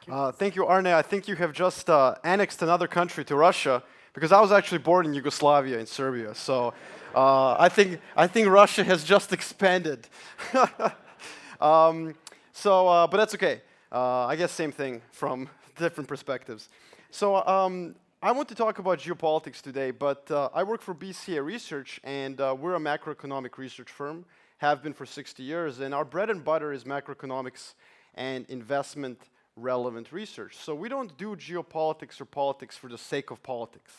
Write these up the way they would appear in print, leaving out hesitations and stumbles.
Thank you. Thank you, Arne. I think you have just annexed another country to Russia, because I was actually born in Yugoslavia, in Serbia. So I think Russia has just expanded. But that's okay. I guess same thing from different perspectives. So I want to talk about geopolitics today, but I work for BCA Research, and we're a macroeconomic research firm, have been for 60 years, and our bread and butter is macroeconomics and investment relevant research. So we don't do geopolitics or politics for the sake of politics.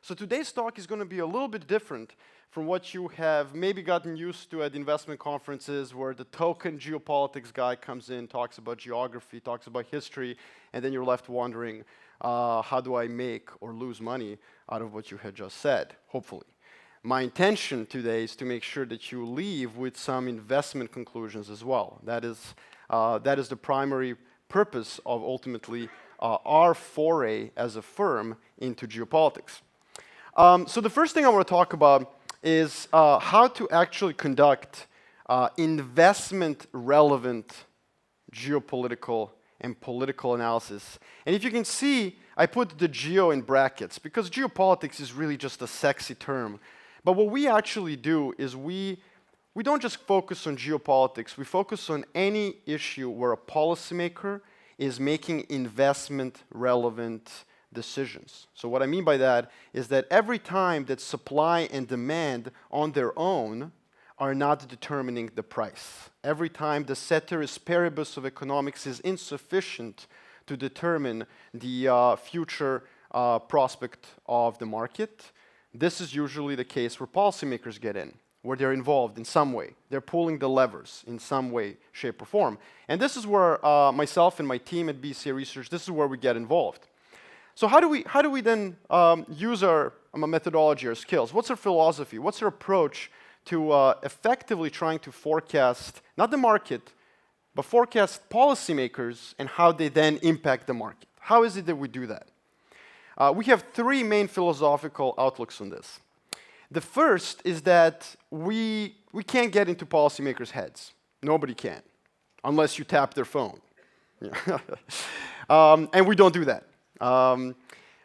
So today's talk is going to be a little bit different from what you have maybe gotten used to at investment conferences, where the token geopolitics guy comes in, talks about geography, talks about history, and then you're left wondering, how do I make or lose money out of what you had just said, hopefully. My intention today is to make sure that you leave with some investment conclusions as well. That is the primary purpose of ultimately our foray as a firm into geopolitics. So the first thing I want to talk about is how to actually conduct investment-relevant geopolitical and political analysis. And if you can see, I put the geo in brackets, because geopolitics is really just a sexy term. But what we actually do is we don't just focus on geopolitics, we focus on any issue where a policymaker is making investment-relevant decisions. So what I mean by that is that every time that supply and demand on their own are not determining the price, every time the ceteris paribus of economics is insufficient to determine the future prospect of the market, this is usually the case where policymakers get in, where they're involved in some way. They're pulling the levers in some way, shape, or form. And this is where myself and my team at BCA Research, this is where we get involved. So how do we then use our methodology, our skills? What's our philosophy? What's our approach to effectively trying to forecast, not the market, but forecast policymakers and how they then impact the market? How is it that we do that? We have three main philosophical outlooks on this. The first is that we can't get into policymakers' heads. Nobody can, unless you tap their phone. And we don't do that.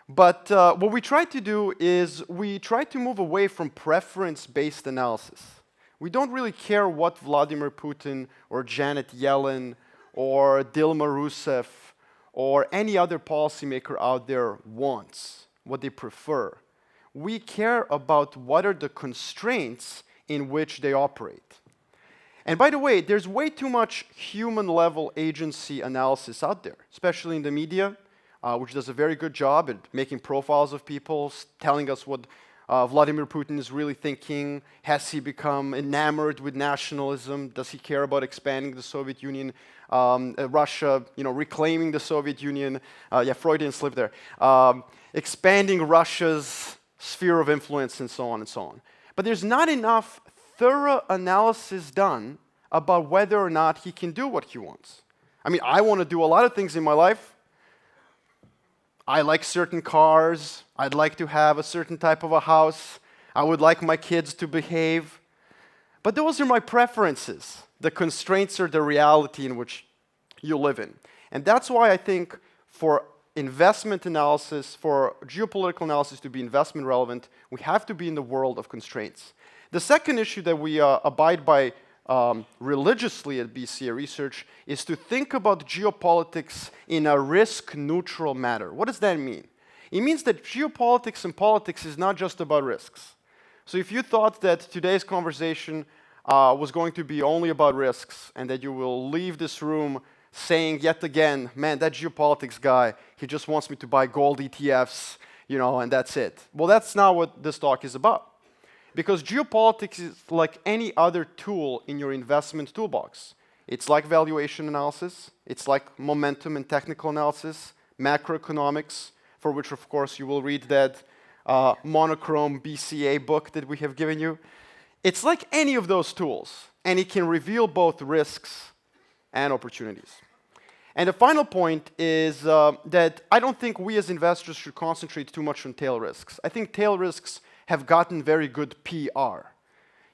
But what we try to do is we try to move away from preference-based analysis. We don't really care what Vladimir Putin or Janet Yellen or Dilma Rousseff or any other policymaker out there wants, what they prefer. We care about what are the constraints in which they operate. And by the way, there's way too much human-level agency analysis out there, especially in the media, which does a very good job at making profiles of people, telling us what Vladimir Putin is really thinking. Has he become enamored with nationalism? Does he care about expanding the Soviet Union? Russia, reclaiming the Soviet Union. Freudian slip there. Expanding Russia's sphere of influence, and so on and so on. But there's not enough thorough analysis done about whether or not he can do what he wants. I mean, I want to do a lot of things in my life. I like certain cars. I'd like to have a certain type of a house. I would like my kids to behave. But those are my preferences. The constraints are the reality in which you live in. And that's why I think for investment analysis, for geopolitical analysis to be investment relevant, we have to be in the world of constraints. The second issue that we abide by religiously at BCA Research is to think about geopolitics in a risk-neutral manner. What does that mean? It means that geopolitics and politics is not just about risks. So if you thought that today's conversation was going to be only about risks and that you will leave this room saying yet again, man, that geopolitics guy, he just wants me to buy gold ETFs, and that's it. Well, that's not what this talk is about. Because geopolitics is like any other tool in your investment toolbox. It's like valuation analysis, it's like momentum and technical analysis, macroeconomics, for which of course you will read that monochrome BCA book that we have given you. It's like any of those tools, and it can reveal both risks and opportunities. And the final point is that I don't think we as investors should concentrate too much on tail risks. I think tail risks have gotten very good PR.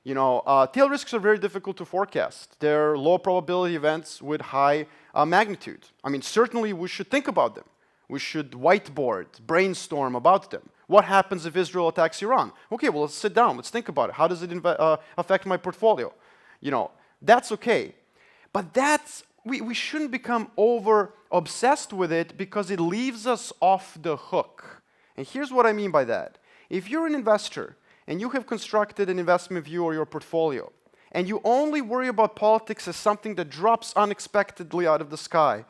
Tail risks are very difficult to forecast. They're low probability events with high magnitude. I mean, certainly we should think about them. We should whiteboard, brainstorm about them. What happens if Israel attacks Iran? Okay, well, let's sit down. Let's think about it. How does it affect my portfolio? That's okay. But we shouldn't become over-obsessed with it because it leaves us off the hook. And here's what I mean by that. If you're an investor and you have constructed an investment view or your portfolio, and you only worry about politics as something that drops unexpectedly out of the sky,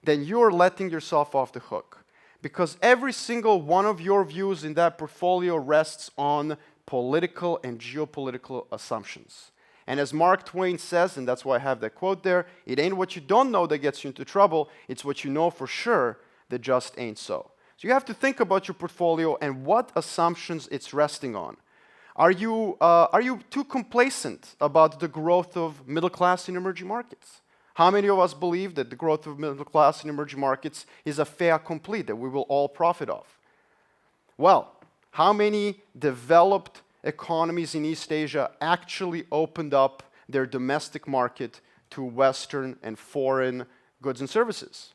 then you're letting yourself off the hook. Because every single one of your views in that portfolio rests on political and geopolitical assumptions. And as Mark Twain says, and that's why I have that quote there, it ain't what you don't know that gets you into trouble, it's what you know for sure that just ain't so. So you have to think about your portfolio and what assumptions it's resting on. Are you too complacent about the growth of middle class in emerging markets? How many of us believe that the growth of middle class in emerging markets is a fait accompli that we will all profit of? Well, how many developed economies in East Asia actually opened up their domestic market to Western and foreign goods and services?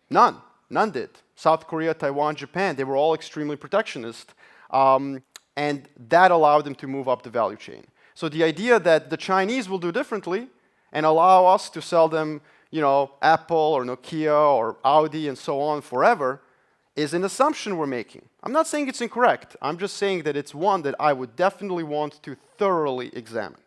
None. None did. South Korea, Taiwan, Japan, they were all extremely protectionist. And that allowed them to move up the value chain. So the idea that the Chinese will do differently and allow us to sell them, Apple or Nokia or Audi and so on forever is an assumption we're making. I'm not saying it's incorrect. I'm just saying that it's one that I would definitely want to thoroughly examine.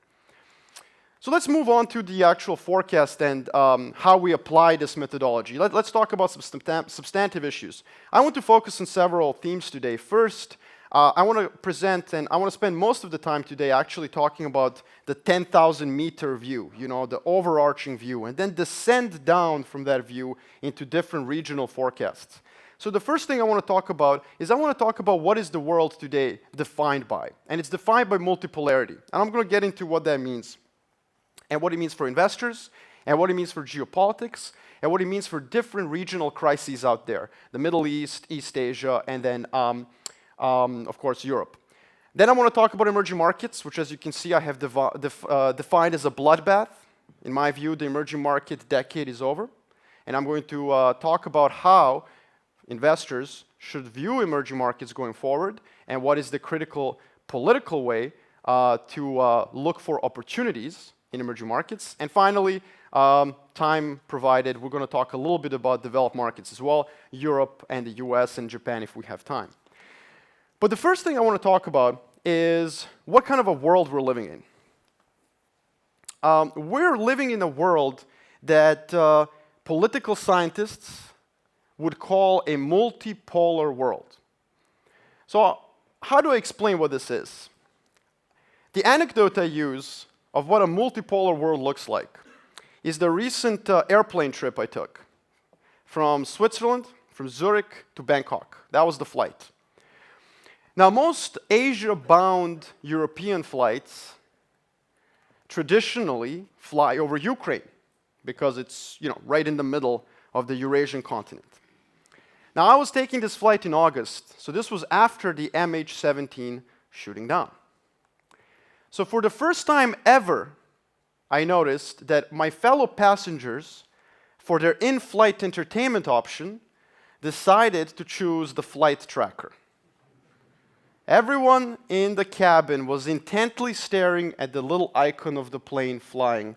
So let's move on to the actual forecast and how we apply this methodology. Let's talk about some substantive issues. I want to focus on several themes today. First, I want to present, and I want to spend most of the time today actually talking about the 10,000-meter view, the overarching view, and then descend down from that view into different regional forecasts. So the first thing I want to talk about is I want to talk about what is the world today defined by. And it's defined by multipolarity. And I'm going to get into what that means, and what it means for investors, and what it means for geopolitics, and what it means for different regional crises out there, the Middle East, East Asia, and then of course, Europe. Then I want to talk about emerging markets, which, as you can see, I have defined as a bloodbath. In my view, the emerging market decade is over. And I'm going to talk about how investors should view emerging markets going forward and what is the critical political way to look for opportunities in emerging markets. And finally, time provided, we're going to talk a little bit about developed markets as well, Europe and the US and Japan if we have time. But the first thing I want to talk about is what kind of a world we're living in. We're living in a world that political scientists would call a multipolar world. So how do I explain what this is? The anecdote I use of what a multipolar world looks like is the recent airplane trip I took from Switzerland, from Zurich to Bangkok. That was the flight. Now, most Asia-bound European flights traditionally fly over Ukraine because it's, right in the middle of the Eurasian continent. Now, I was taking this flight in August, so this was after the MH17 shooting down. So for the first time ever, I noticed that my fellow passengers, for their in-flight entertainment option, decided to choose the flight tracker. Everyone in the cabin was intently staring at the little icon of the plane flying,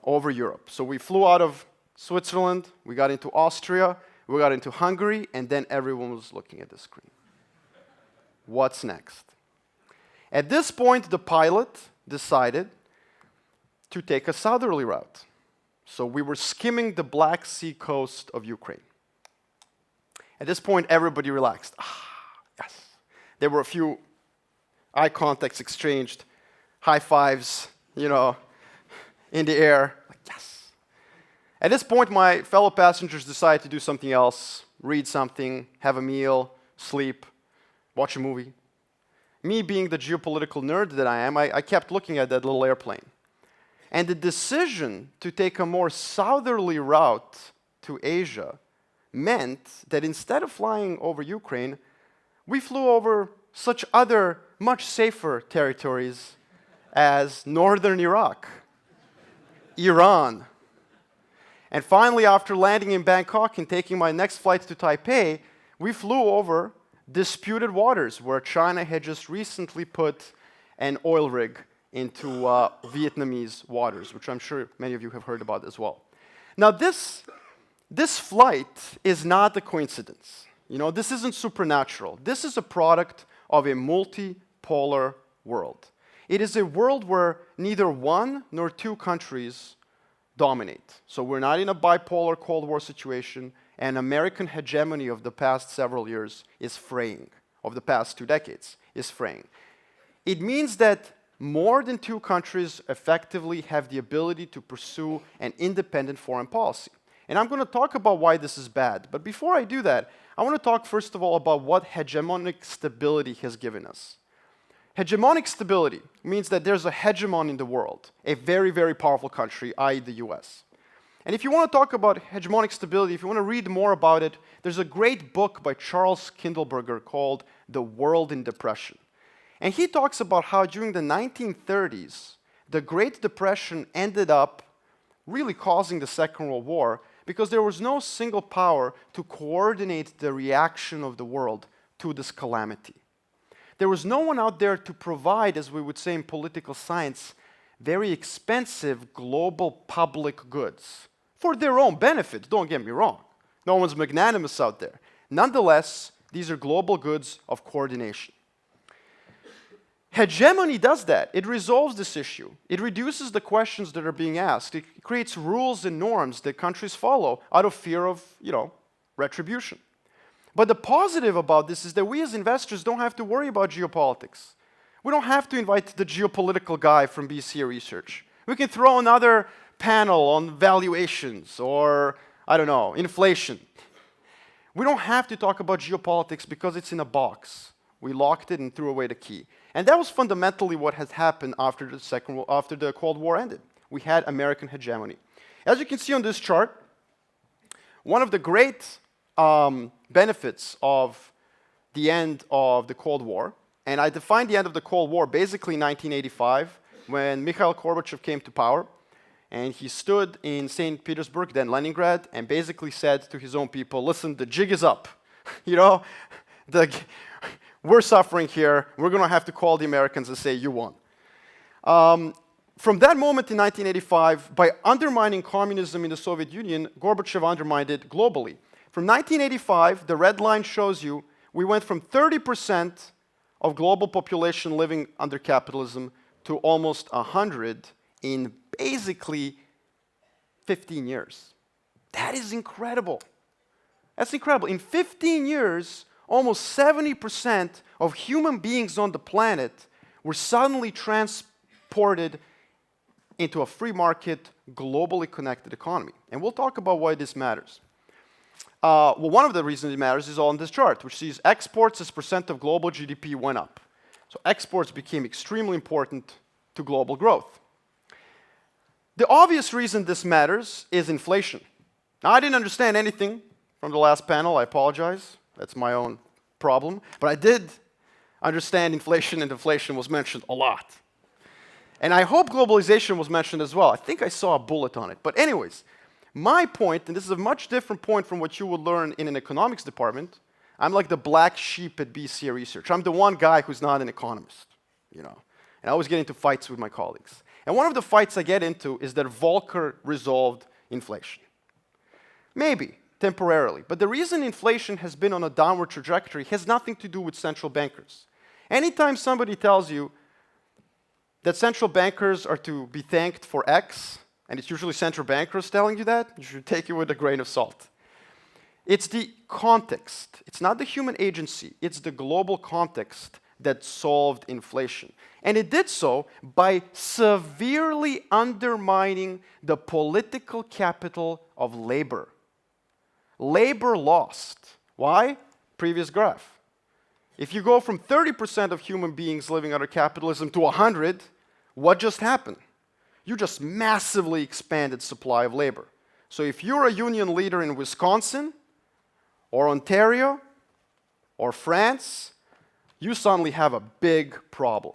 over Europe. So we flew out of Switzerland, we got into Austria, we got into Hungary, and then everyone was looking at the screen. What's next? At this point, the pilot decided to take a southerly route. So we were skimming the Black Sea coast of Ukraine. At this point, everybody relaxed. Yes. There were a few eye contacts exchanged, high fives, in the air. Like, yes. At this point, my fellow passengers decided to do something else, read something, have a meal, sleep, watch a movie. Me being the geopolitical nerd that I am, I kept looking at that little airplane. And the decision to take a more southerly route to Asia meant that instead of flying over Ukraine, we flew over such other much safer territories as northern Iraq, Iran. And finally, after landing in Bangkok and taking my next flight to Taipei, we flew over disputed waters where China had just recently put an oil rig into Vietnamese waters, which I'm sure many of you have heard about as well. Now, this flight is not a coincidence. This isn't supernatural. This is a product of a multipolar world. It is a world where neither one nor two countries dominate. So we're not in a bipolar Cold War situation, and American hegemony of the past several years is fraying, of the past 2 decades is fraying. It means that more than two countries effectively have the ability to pursue an independent foreign policy. And I'm going to talk about why this is bad. But before I do that, I want to talk first of all about what hegemonic stability has given us. Hegemonic stability means that there's a hegemon in the world, a very, very powerful country, i.e. the US. And if you want to talk about hegemonic stability, if you want to read more about it, there's a great book by Charles Kindleberger called The World in Depression. And he talks about how during the 1930s, the Great Depression ended up really causing the Second World War because there was no single power to coordinate the reaction of the world to this calamity. There was no one out there to provide, as we would say in political science, very expensive global public goods for their own benefit, don't get me wrong. No one's magnanimous out there. Nonetheless, these are global goods of coordination. Hegemony does that. It resolves this issue. It reduces the questions that are being asked. It creates rules and norms that countries follow out of fear of, retribution. But the positive about this is that we as investors don't have to worry about geopolitics. We don't have to invite the geopolitical guy from BCA Research. We can throw another panel on valuations or, inflation. We don't have to talk about geopolitics because it's in a box. We locked it and threw away the key. And that was fundamentally what has happened after the Cold War ended. We had American hegemony. As you can see on this chart, one of the great benefits of the end of the Cold War, and I defined the end of the Cold War basically in 1985 when Mikhail Gorbachev came to power, and he stood in St. Petersburg, then Leningrad, and basically said to his own people, listen, the jig is up. We're suffering here. We're going to have to call the Americans and say, you won. From that moment in 1985, by undermining communism in the Soviet Union, Gorbachev undermined it globally. From 1985, the red line shows you, we went from 30% of global population living under capitalism to almost 100 in basically 15 years. That is incredible. That's incredible. In 15 years, almost 70% of human beings on the planet were suddenly transported into a free market, globally connected economy. And we'll talk about why this matters. One of the reasons it matters is on this chart, which sees exports as percent of global GDP went up. So exports became extremely important to global growth. The obvious reason this matters is inflation. Now, I didn't understand anything from the last panel. I apologize. That's my own problem. But I did understand inflation, and inflation was mentioned a lot. And I hope globalization was mentioned as well. I think I saw a bullet on it. But anyways, my point, and this is a much different point from what you would learn in an economics department, I'm like the black sheep at BCA Research. I'm the one guy who's not an economist, And I always get into fights with my colleagues. And one of the fights I get into is that Volcker resolved inflation. Maybe, temporarily. But the reason inflation has been on a downward trajectory has nothing to do with central bankers. Anytime somebody tells you that central bankers are to be thanked for X, and it's usually central bankers telling you that, you should take it with a grain of salt. It's the context. It's not the human agency. It's the global context that solved inflation. And it did so by severely undermining the political capital of labor. Labor lost. Why? Previous graph. If you go from 30% of human beings living under capitalism to 100, what just happened? You just massively expanded supply of labor. So if you're a union leader in Wisconsin, or Ontario, or France, you suddenly have a big problem.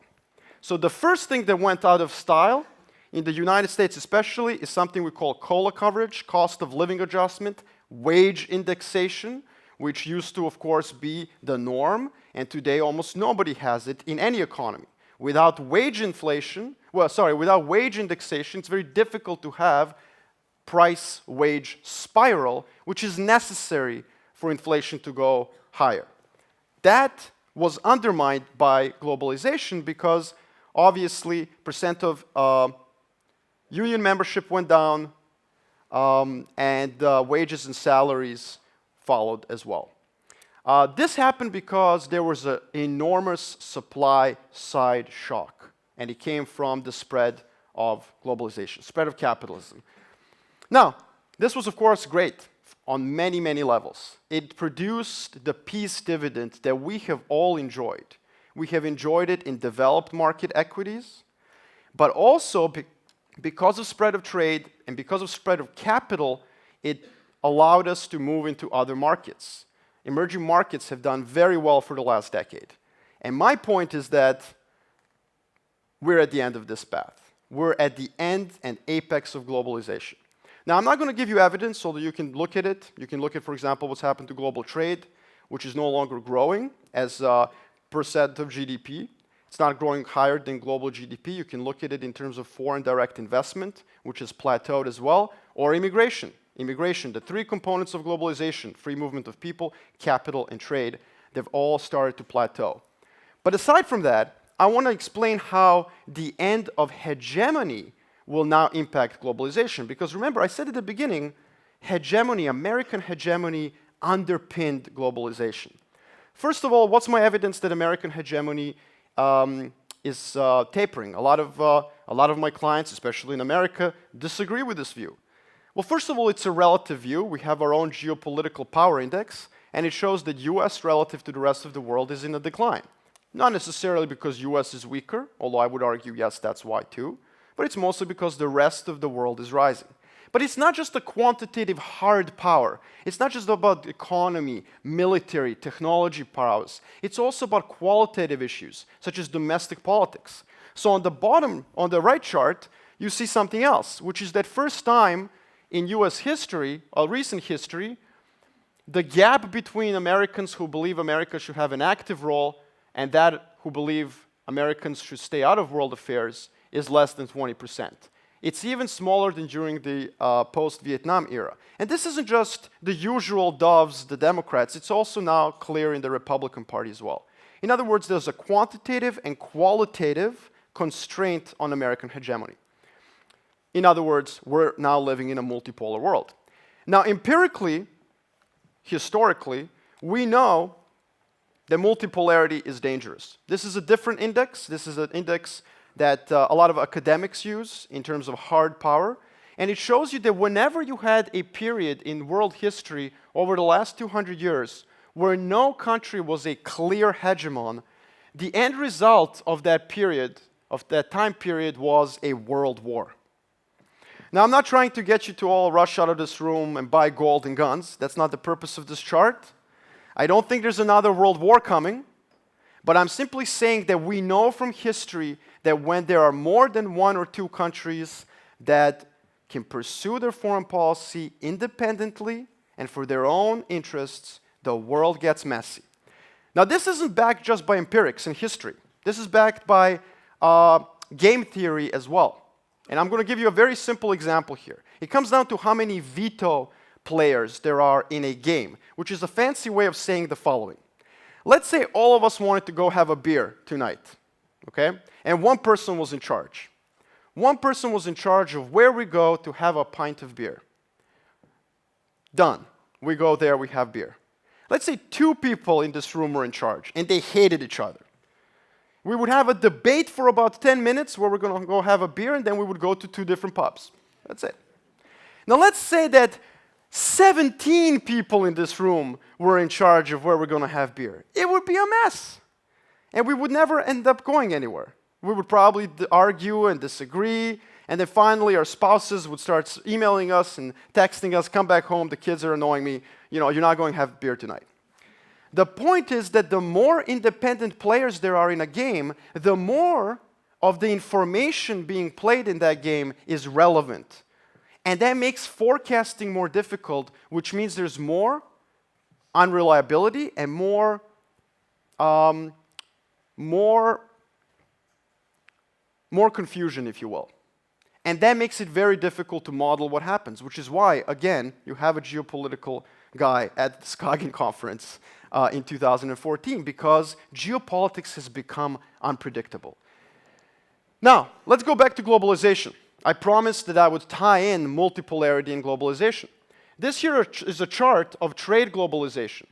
So the first thing that went out of style, in the United States especially, is something we call COLA coverage, cost of living adjustment, wage indexation, which used to, of course, be the norm, and today almost nobody has it in any economy. Without wage indexation, it's very difficult to have price-wage spiral, which is necessary for inflation to go higher. That was undermined by globalization because, obviously, percent of union membership went down, and wages and salaries followed as well. This happened because there was an enormous supply-side shock, and it came from the spread of globalization, spread of capitalism. Now, this was, of course, great on many, many levels. It produced the peace dividend that we have all enjoyed. We have enjoyed it in developed market equities, but also because of spread of trade and because of spread of capital, it allowed us to move into other markets. Emerging markets have done very well for the last decade. And my point is that we're at the end of this path. We're at the end and apex of globalization. Now, I'm not going to give you evidence so that you can look at it. You can look at, for example, what's happened to global trade, which is no longer growing as a percent of GDP. It's not growing higher than global GDP. You can look at it in terms of foreign direct investment, which has plateaued as well, or immigration. Immigration, the three components of globalization, free movement of people, capital, and trade, they've all started to plateau. But aside from that, I want to explain how the end of hegemony will now impact globalization. Because remember, I said at the beginning, hegemony, American hegemony, underpinned globalization. First of all, what's my evidence that American hegemony is tapering? A lot of my clients, especially in America, disagree with this view. Well, first of all, it's a relative view. We have our own geopolitical power index, and it shows that US relative to the rest of the world is in a decline. Not necessarily because US is weaker, although I would argue, yes, that's why too, but it's mostly because the rest of the world is rising. But it's not just a quantitative hard power. It's not just about economy, military, technology powers. It's also about qualitative issues, such as domestic politics. So on the bottom, on the right chart, you see something else, which is that first time in US history, or recent history, the gap between Americans who believe America should have an active role and that who believe Americans should stay out of world affairs is less than 20%. It's even smaller than during the post-Vietnam era. And this isn't just the usual doves, the Democrats. It's also now clear in the Republican Party as well. In other words, there's a quantitative and qualitative constraint on American hegemony. In other words, we're now living in a multipolar world. Now, empirically, historically, we know that multipolarity is dangerous. This is a different index. This is an index that a lot of academics use in terms of hard power. And it shows you that whenever you had a period in world history over the last 200 years where no country was a clear hegemon, the end result of that period, of that time period, was a world war. Now, I'm not trying to get you to all rush out of this room and buy gold and guns. That's not the purpose of this chart. I don't think there's another world war coming. But I'm simply saying that we know from history that when there are more than one or two countries that can pursue their foreign policy independently and for their own interests, the world gets messy. Now, this isn't backed just by empirics and history. This is backed by game theory as well. And I'm going to give you a very simple example here. It comes down to how many veto players there are in a game, which is a fancy way of saying the following. Let's say all of us wanted to go have a beer tonight, okay? And one person was in charge. One person was in charge of where we go to have a pint of beer. Done. We go there, we have beer. Let's say two people in this room were in charge, and they hated each other. We would have a debate for about 10 minutes where we're going to go have a beer, and then we would go to two different pubs. That's it. Now let's say that 17 people in this room were in charge of where we're going to have beer. It would be a mess. And we would never end up going anywhere. We would probably argue and disagree, and then finally our spouses would start emailing us and texting us, come back home, the kids are annoying me, you're not going to have beer tonight. The point is that the more independent players there are in a game, the more of the information being played in that game is relevant. And that makes forecasting more difficult, which means there's more unreliability and more confusion, if you will. And that makes it very difficult to model what happens, which is why, again, you have a geopolitical guy at the Skagen conference in 2014, because geopolitics has become unpredictable. Now, let's go back to globalization. I promised that I would tie in multipolarity and globalization. This here is a chart of trade globalization.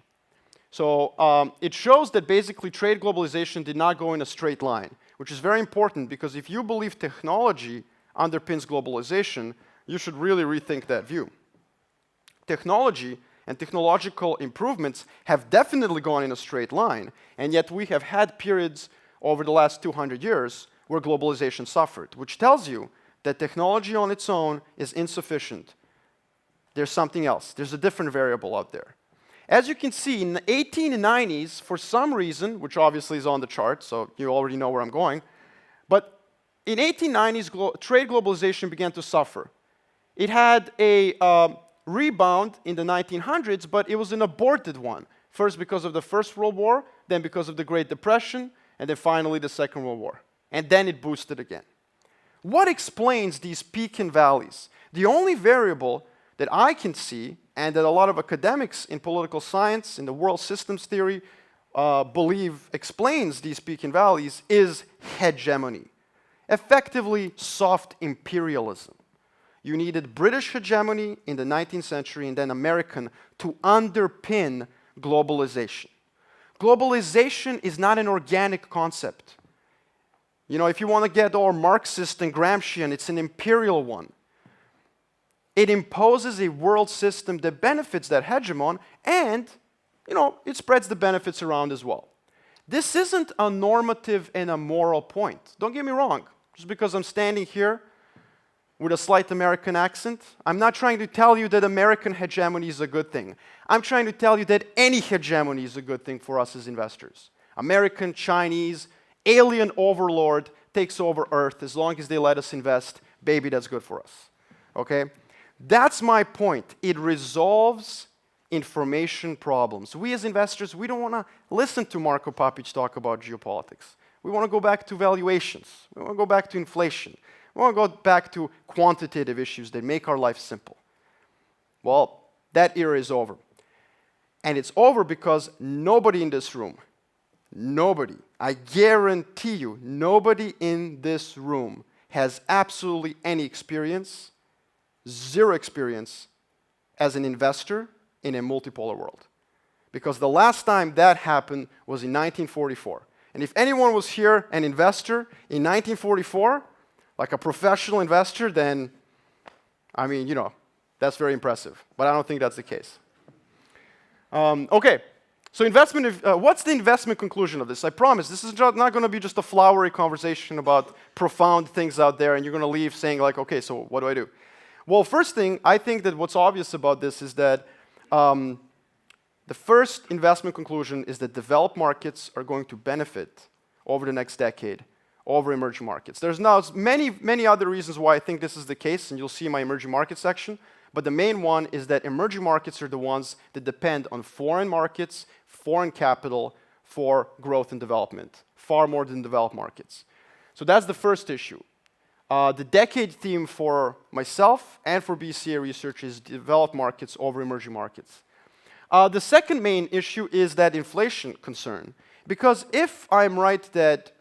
So it shows that basically trade globalization did not go in a straight line, which is very important because if you believe technology underpins globalization, you should really rethink that view. Technology and technological improvements have definitely gone in a straight line, and yet we have had periods over the last 200 years where globalization suffered, which tells you that technology on its own is insufficient. There's something else. There's a different variable out there. As you can see, in the 1890s, for some reason, which obviously is on the chart, so you already know where I'm going, but in 1890s, trade globalization began to suffer. It had a rebound in the 1900s, but it was an aborted one. First because of the First World War, then because of the Great Depression, and then finally the Second World War. And then it boosted again. What explains these peaks and valleys? The only variable that I can see, and that a lot of academics in political science, in the world systems theory, believe explains these peaks and valleys, is hegemony. Effectively, soft imperialism. You needed British hegemony in the 19th century and then American to underpin globalization. Globalization is not an organic concept. You know, if you want to get all Marxist and Gramscian, it's an imperial one. It imposes a world system that benefits that hegemon and, you know, it spreads the benefits around as well. This isn't a normative and a moral point. Don't get me wrong. Just because I'm standing here with a slight American accent, I'm not trying to tell you that American hegemony is a good thing. I'm trying to tell you that any hegemony is a good thing for us as investors. American, Chinese, alien overlord takes over Earth as long as they let us invest, baby, that's good for us. Okay? That's my point. It resolves information problems. We as investors, we don't want to listen to Marko Papic talk about geopolitics. We want to go back to valuations. We want to go back to inflation. We want to go back to quantitative issues that make our life simple. Well, that era is over. And it's over because nobody in this room, nobody, I guarantee you, nobody in this room has absolutely any experience, zero experience, as an investor in a multipolar world. Because the last time that happened was in 1944. And if anyone was here an investor in 1944, like a professional investor, then, I mean, you know, that's very impressive. But I don't think that's the case. Okay, so what's the investment conclusion of this? I promise, this is not going to be just a flowery conversation about profound things out there, and you're going to leave saying like, okay, so what do I do? Well, first thing, I think that what's obvious about this is that the first investment conclusion is that developed markets are going to benefit over the next decade over emerging markets. There's now many other reasons why I think this is the case, and you'll see in my emerging market section. But the main one is that emerging markets are the ones that depend on foreign markets, foreign capital for growth and development, far more than developed markets. So that's the first issue. The decade theme for myself and for BCA Research is developed markets over emerging markets. The second main issue is that inflation concern. Because if I'm right that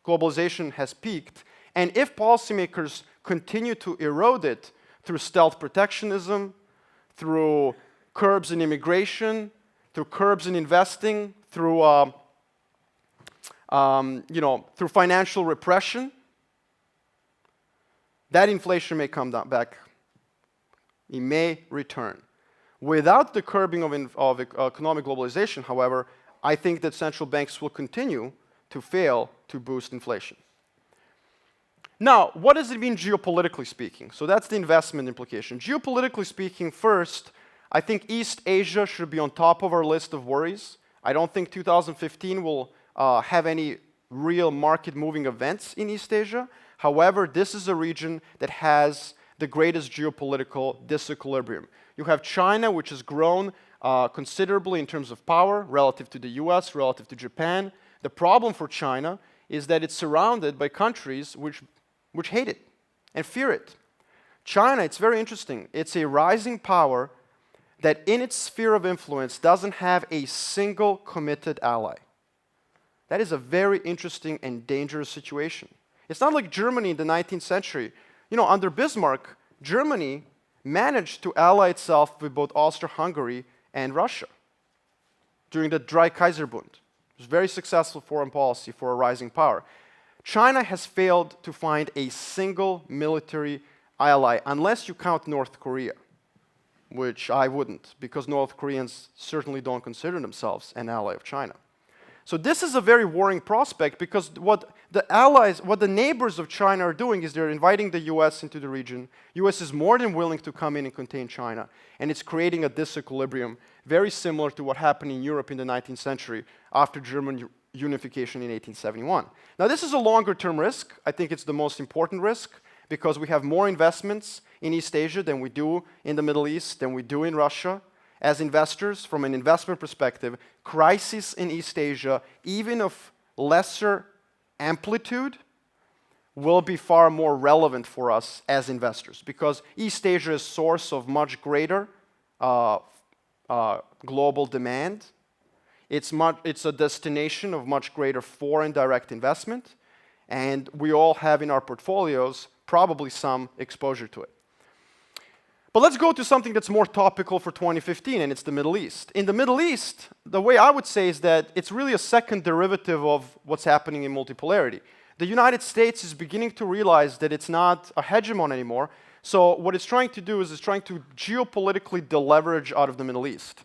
globalization has peaked, and if policymakers continue to erode it through stealth protectionism, through curbs in immigration, through curbs in investing, through through financial repression, that inflation may come back. It may return. Without the curbing of economic globalization, however, I think that central banks will continue to fail to boost inflation. Now, what does it mean geopolitically speaking? So that's the investment implication. Geopolitically speaking, first, I think East Asia should be on top of our list of worries. I don't think 2015 will have any real market-moving events in East Asia. However, this is a region that has the greatest geopolitical disequilibrium. You have China, which has grown considerably in terms of power relative to the US, relative to Japan. The problem for China is that it's surrounded by countries which hate it and fear it. China, it's very interesting. It's a rising power that in its sphere of influence doesn't have a single committed ally. That is a very interesting and dangerous situation. It's not like Germany in the 19th century. You know, under Bismarck, Germany managed to ally itself with both Austria-Hungary and Russia during the Dreikaiserbund. It was very successful foreign policy for a rising power. China has failed to find a single military ally, unless you count North Korea, which I wouldn't, because North Koreans certainly don't consider themselves an ally of China. So this is a very worrying prospect, because what the neighbors of China are doing is they're inviting the US into the region. US is more than willing to come in and contain China, and it's creating a disequilibrium very similar to what happened in Europe in the 19th century after German unification in 1871. Now this is a longer term risk. I think it's the most important risk, because we have more investments in East Asia than we do in the Middle East, than we do in Russia. As investors, from an investment perspective, crises in East Asia, even of lesser amplitude, will be far more relevant for us as investors, because East Asia is a source of much greater global demand. It's a destination of much greater foreign direct investment, and we all have in our portfolios probably some exposure to it. But let's go to something that's more topical for 2015, and it's the Middle East. In the Middle East, the way I would say is that it's really a second derivative of what's happening in multipolarity. The United States is beginning to realize that it's not a hegemon anymore, so what it's trying to do is it's trying to geopolitically deleverage out of the Middle East.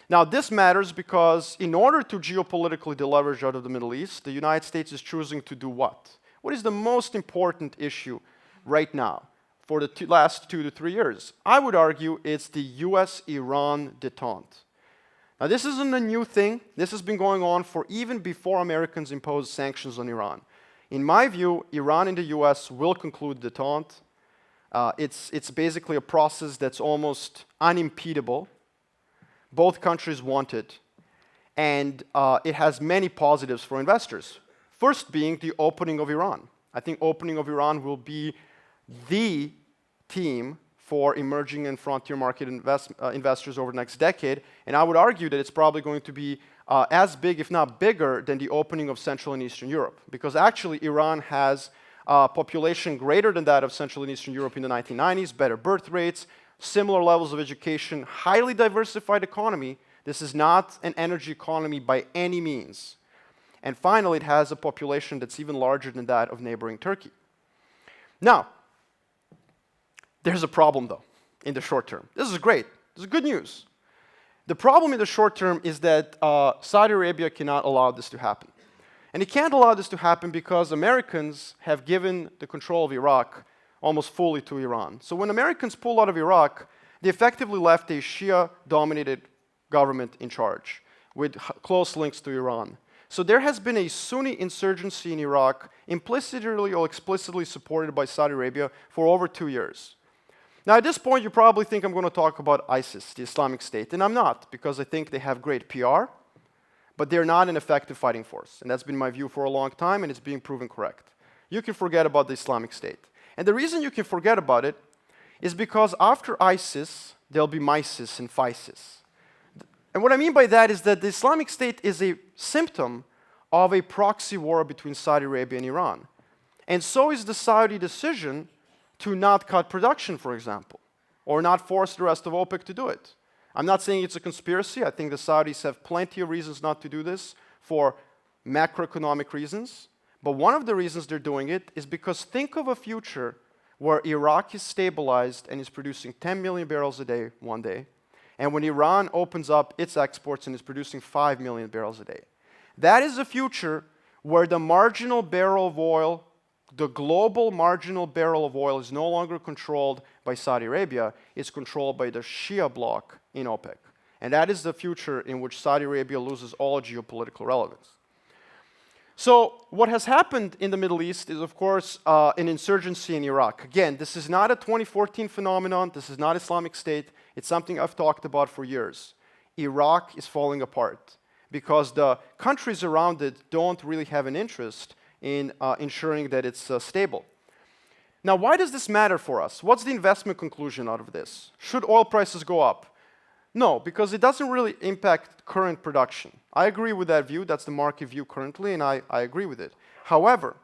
Now, this matters because in order to geopolitically deleverage out of the Middle East, the United States is choosing to do what? What is the most important issue right now for the last 2 to 3 years? I would argue it's the US-Iran détente. Now, this isn't a new thing. This has been going on for even before Americans imposed sanctions on Iran. In my view, Iran and the US will conclude détente. It's basically a process that's almost unimpedable. Both countries want it, and it has many positives for investors. First being the opening of Iran. I think opening of Iran will be the theme for emerging and frontier market investors over the next decade, and I would argue that it's probably going to be as big, if not bigger, than the opening of Central and Eastern Europe, because actually Iran has a population greater than that of Central and Eastern Europe in the 1990s, better birth rates, similar levels of education, highly diversified economy. This is not an energy economy by any means. And finally, it has a population that's even larger than that of neighboring Turkey. Now, there's a problem, though, in the short term. This is great. This is good news. The problem in the short term is that Saudi Arabia cannot allow this to happen. And it can't allow this to happen because Americans have given the control of Iraq almost fully to Iran. So when Americans pulled out of Iraq, they effectively left a Shia-dominated government in charge with close links to Iran. So there has been a Sunni insurgency in Iraq, implicitly or explicitly supported by Saudi Arabia for over 2 years. Now at this point, you probably think I'm going to talk about ISIS, the Islamic State, and I'm not, because I think they have great PR, but they're not an effective fighting force. And that's been my view for a long time, and it's being proven correct. You can forget about the Islamic State. And the reason you can forget about it is because after ISIS, there'll be MISIS and FISIS. And what I mean by that is that the Islamic State is a symptom of a proxy war between Saudi Arabia and Iran. And so is the Saudi decision to not cut production, for example, or not force the rest of OPEC to do it. I'm not saying it's a conspiracy. I think the Saudis have plenty of reasons not to do this for macroeconomic reasons. But one of the reasons they're doing it is because think of a future where Iraq is stabilized and is producing 10 million barrels a day one day, and when Iran opens up its exports and is producing 5 million barrels a day. That is a future where the marginal barrel of oil, the global marginal barrel of oil, is no longer controlled by Saudi Arabia, it's controlled by the Shia bloc in OPEC. And that is the future in which Saudi Arabia loses all geopolitical relevance. So what has happened in the Middle East is, of course, an insurgency in Iraq. Again, this is not a 2014 phenomenon. This is not Islamic State. It's something I've talked about for years. Iraq is falling apart because the countries around it don't really have an interest in ensuring that it's stable. Now, why does this matter for us? What's the investment conclusion out of this? Should oil prices go up? No, because it doesn't really impact current production. I agree with that view. That's the market view currently, and I agree with it. However,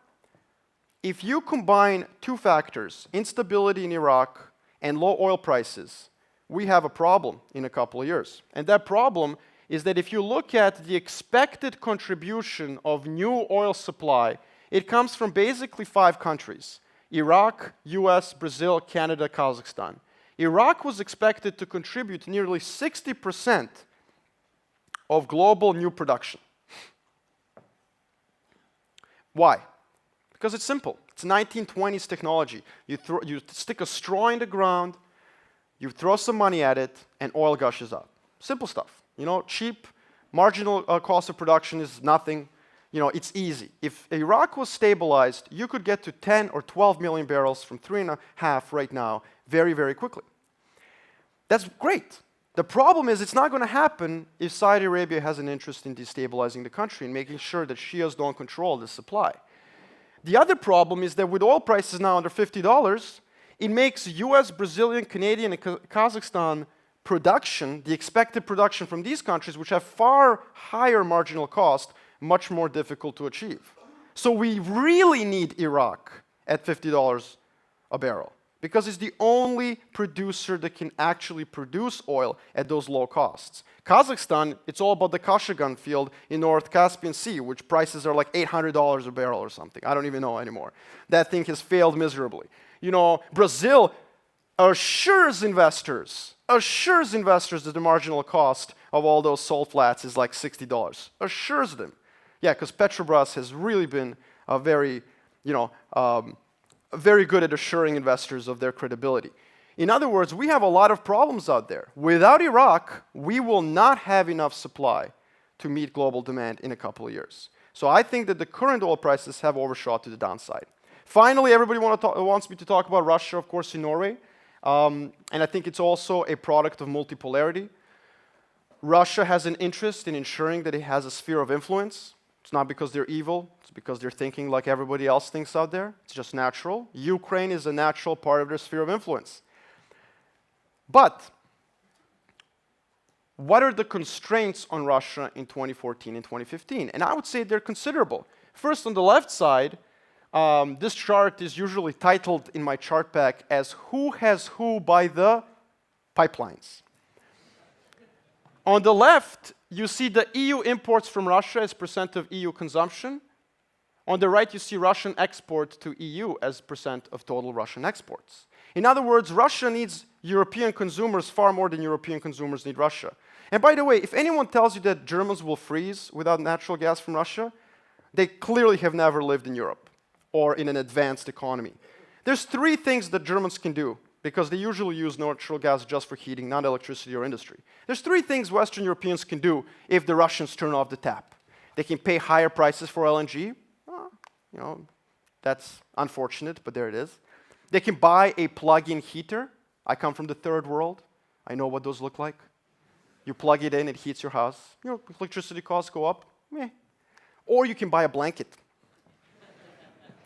if you combine two factors, instability in Iraq and low oil prices, we have a problem in a couple of years. And that problem is that if you look at the expected contribution of new oil supply, it comes from basically 5 countries: Iraq, US, Brazil, Canada, Kazakhstan. Iraq was expected to contribute nearly 60% of global new production. Why? Because it's simple. It's 1920s technology. You stick a straw in the ground, you throw some money at it, and oil gushes up. Simple stuff. You know, cheap, marginal cost of production is nothing. You know, it's easy. If Iraq was stabilized, you could get to 10 or 12 million barrels from 3.5 right now very, very quickly. That's great. The problem is it's not going to happen if Saudi Arabia has an interest in destabilizing the country and making sure that Shias don't control the supply. The other problem is that with oil prices now under $50, it makes US, Brazilian, Canadian, and Kazakhstan production, the expected production from these countries, which have far higher marginal cost, much more difficult to achieve. So we really need Iraq at $50 a barrel, because it's the only producer that can actually produce oil at those low costs. Kazakhstan, it's all about the Kashagan field in North Caspian Sea, which prices are like $800 a barrel or something. I don't even know anymore. That thing has failed miserably. You know, Brazil assures investors that the marginal cost of all those salt flats is like $60. Assures them. Yeah, because Petrobras has really been very good at assuring investors of their credibility. In other words, we have a lot of problems out there. Without Iraq, we will not have enough supply to meet global demand in a couple of years. So I think that the current oil prices have overshot to the downside. Finally, everybody wants me to talk about Russia, of course, in Norway. And I think it's also a product of multipolarity. Russia has an interest in ensuring that it has a sphere of influence. It's not because they're evil. It's because they're thinking like everybody else thinks out there. It's just natural. Ukraine is a natural part of their sphere of influence. But what are the constraints on Russia in 2014 and 2015? And I would say they're considerable. First, on the left side, this chart is usually titled in my chart pack as "Who has who by the pipelines." On the left, you see the EU imports from Russia as percent of EU consumption. On the right, you see Russian export to EU as percent of total Russian exports. In other words, Russia needs European consumers far more than European consumers need Russia. And by the way, if anyone tells you that Germans will freeze without natural gas from Russia, they clearly have never lived in Europe or in an advanced economy. There's 3 things that Germans can do, because they usually use natural gas just for heating, not electricity or industry. There's 3 things Western Europeans can do if the Russians turn off the tap. They can pay higher prices for LNG. You know, that's unfortunate, but there it is. They can buy a plug-in heater. I come from the third world. I know what those look like. You plug it in, it heats your house. You know, electricity costs go up. Meh. Or you can buy a blanket.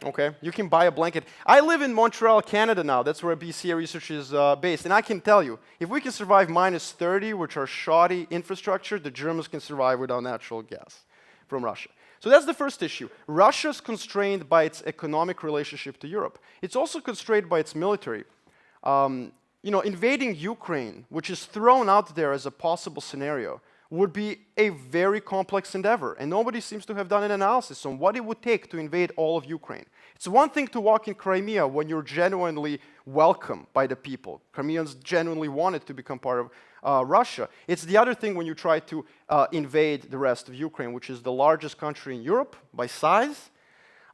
Okay, you can buy a blanket. I live in Montreal, Canada now. That's where BCA Research is based. And I can tell you, if we can survive -30, which are shoddy infrastructure, the Germans can survive without natural gas from Russia. So that's the first issue. Russia's constrained by its economic relationship to Europe. It's also constrained by its military. Invading Ukraine, which is thrown out there as a possible scenario, would be a very complex endeavor, and nobody seems to have done an analysis on what it would take to invade all of Ukraine. It's one thing to walk in Crimea when you're genuinely welcome by the people. Crimeans genuinely wanted to become part of Russia. It's the other thing when you try to invade the rest of Ukraine, which is the largest country in Europe by size.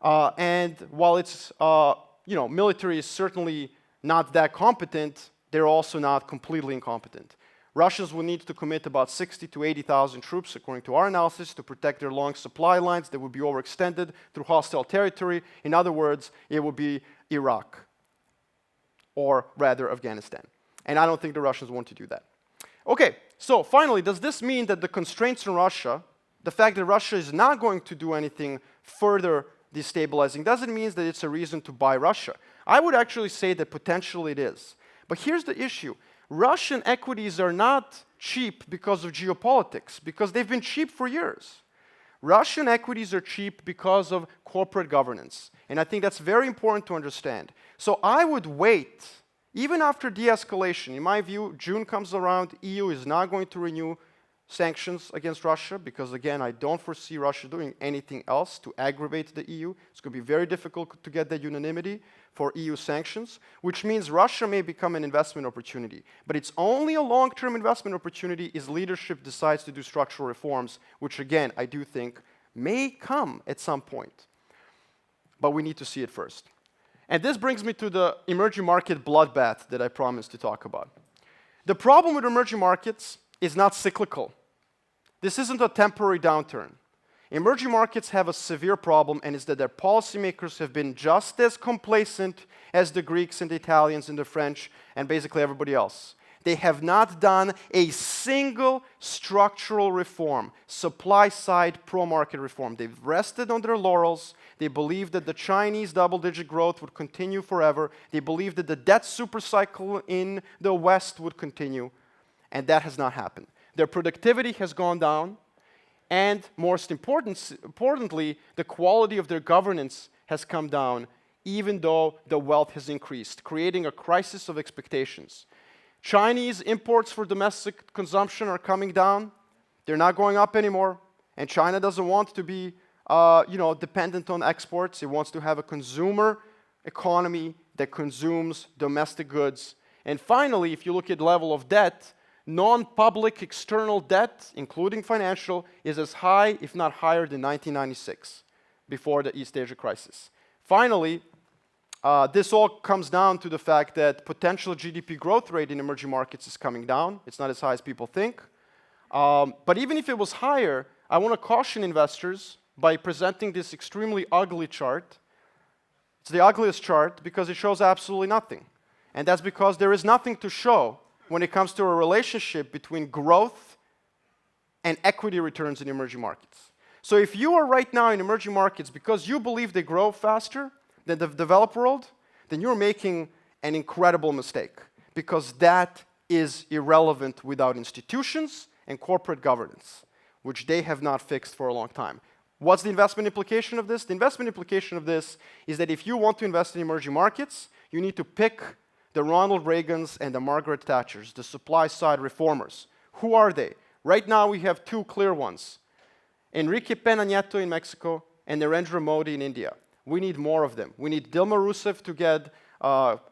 And while its military is certainly not that competent, they're also not completely incompetent. Russians will need to commit about 60 to 80,000 troops, according to our analysis, to protect their long supply lines that would be overextended through hostile territory. In other words, it would be Iraq, or rather Afghanistan. And I don't think the Russians want to do that. Okay, so finally, does this mean that the constraints on Russia, the fact that Russia is not going to do anything further destabilizing, doesn't mean that it's a reason to buy Russia? I would actually say that potentially it is. But here's the issue. Russian equities are not cheap because of geopolitics, because they've been cheap for years. Russian equities are cheap because of corporate governance. And I think that's very important to understand. So I would wait, even after de-escalation. In my view, June comes around, EU is not going to renew sanctions against Russia, because again, I don't foresee Russia doing anything else to aggravate the EU. It's going to be very difficult to get that unanimity for EU sanctions, which means Russia may become an investment opportunity. But it's only a long-term investment opportunity if leadership decides to do structural reforms, which again, I do think may come at some point. But we need to see it first. And this brings me to the emerging market bloodbath that I promised to talk about. The problem with emerging markets is not cyclical. This isn't a temporary downturn. Emerging markets have a severe problem, and it's that their policymakers have been just as complacent as the Greeks and the Italians and the French and basically everybody else. They have not done a single structural reform, supply-side pro-market reform. They've rested on their laurels. They believe that the Chinese double-digit growth would continue forever. They believe that the debt supercycle in the West would continue, and that has not happened. Their productivity has gone down, and most importantly, the quality of their governance has come down, even though the wealth has increased, creating a crisis of expectations. Chinese imports for domestic consumption are coming down. They're not going up anymore. And China doesn't want to be dependent on exports. It wants to have a consumer economy that consumes domestic goods. And finally, if you look at the level of debt, non-public external debt, including financial, is as high, if not higher, than 1996, before the East Asia crisis. Finally, this all comes down to the fact that potential GDP growth rate in emerging markets is coming down. It's not as high as people think. But even if it was higher, I want to caution investors by presenting this extremely ugly chart. It's the ugliest chart because it shows absolutely nothing. And that's because there is nothing to show when it comes to a relationship between growth and equity returns in emerging markets. So if you are right now in emerging markets because you believe they grow faster than the developed world, then you're making an incredible mistake, because that is irrelevant without institutions and corporate governance, which they have not fixed for a long time. What's the investment implication of this? The investment implication of this is that if you want to invest in emerging markets, you need to pick the Ronald Reagans and the Margaret Thatchers, the supply-side reformers. Who are they? Right now we have two clear ones. Enrique Peña Nieto in Mexico and Narendra Modi in India. We need more of them. We need Dilma Rousseff to get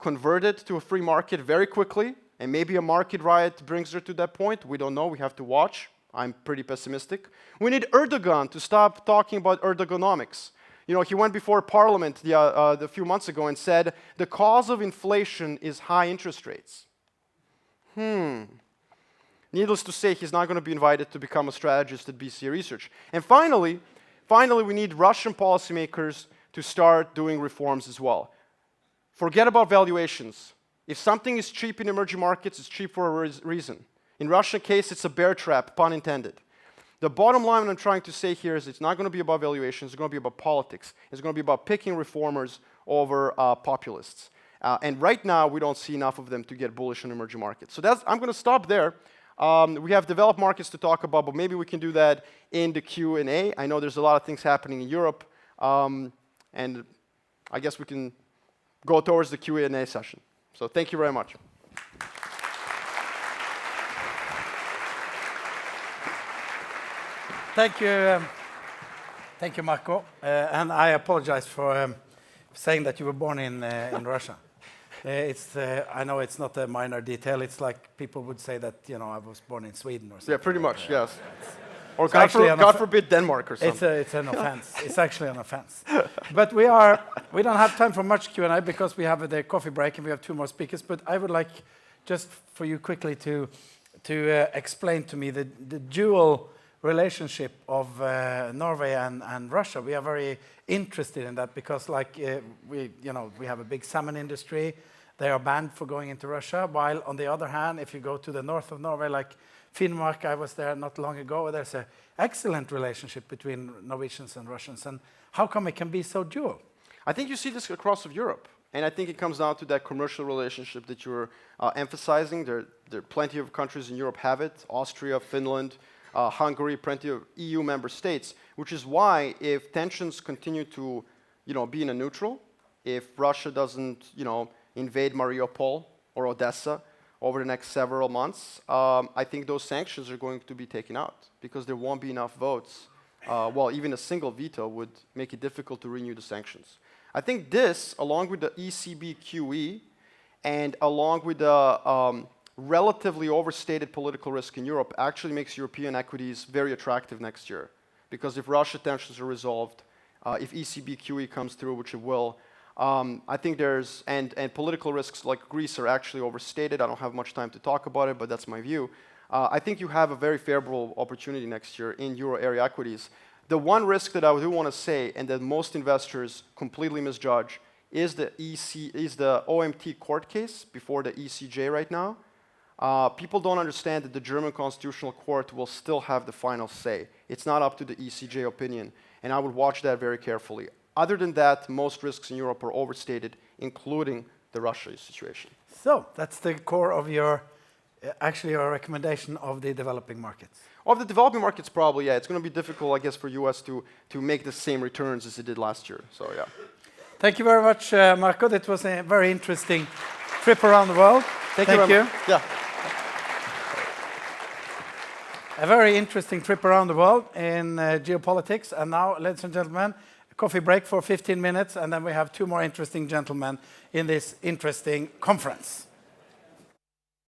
converted to a free market very quickly, and maybe a market riot brings her to that point. We don't know. We have to watch. I'm pretty pessimistic. We need Erdogan to stop talking about Erdogonomics. You know, he went before Parliament a few months ago and said, the cause of inflation is high interest rates. Needless to say, he's not going to be invited to become a strategist at BCA Research. And finally, we need Russian policymakers to start doing reforms as well. Forget about valuations. If something is cheap in emerging markets, it's cheap for a reason. In Russian case, it's a bear trap, pun intended. The bottom line what I'm trying to say here is it's not going to be about valuations, it's going to be about politics. It's going to be about picking reformers over populists. And right now, we don't see enough of them to get bullish on emerging markets. So I'm going to stop there. We have developed markets to talk about, but maybe we can do that in the Q&A. I know there's a lot of things happening in Europe, and I guess we can go towards the Q&A session. So thank you very much. Thank you, Marko. And I apologize for saying that you were born in Russia. I know it's not a minor detail. It's like people would say that I was born in Sweden or something. Yeah, pretty much, yes. Or God forbid Denmark or something. It's an offense. It's actually an offense. But we don't have time for much Q&A because we have the coffee break and we have two more speakers. But I would like just for you quickly to to explain to me the dual relationship of Norway and Russia. We are very interested in that because, like, we have a big salmon industry. They are banned for going into Russia. While on the other hand, if you go to the north of Norway, like Finnmark, I was there not long ago. There's an excellent relationship between Norwegians and Russians. And how come it can be so dual? I think you see this across of Europe. And I think it comes down to that commercial relationship that you're emphasizing. There are plenty of countries in Europe have it. Austria, Finland, Hungary, plenty of EU member states. Which is why if tensions continue to be in a neutral, if Russia doesn't invade Mariupol or Odessa over the next several months, I think those sanctions are going to be taken out because there won't be enough votes. Well, even a single veto would make it difficult to renew the sanctions. I think this, along with the ECB QE, and along with the relatively overstated political risk in Europe, actually makes European equities very attractive next year. Because if Russia tensions are resolved, if ECB QE comes through, which it will, I think there's, and political risks like Greece are actually overstated. I don't have much time to talk about it, but that's my view. I think you have a very favorable opportunity next year in euro area equities. The one risk that I do want to say, and that most investors completely misjudge, is the OMT court case before the ECJ right now. People don't understand that the German Constitutional Court will still have the final say. It's not up to the ECJ opinion, and I would watch that very carefully. Other than that, most risks in Europe are overstated, including the Russia situation. So that's the core of your, actually your recommendation of the developing markets. Of the developing markets, probably, yeah. It's going to be difficult, I guess, for US to make the same returns as it did last year. So, yeah. Thank you very much, Marko. That was a very interesting trip around the world. Thank you. Yeah. A very interesting trip around the world in geopolitics. And now, ladies and gentlemen, a coffee break for 15 minutes, and then we have two more interesting gentlemen in this interesting conference.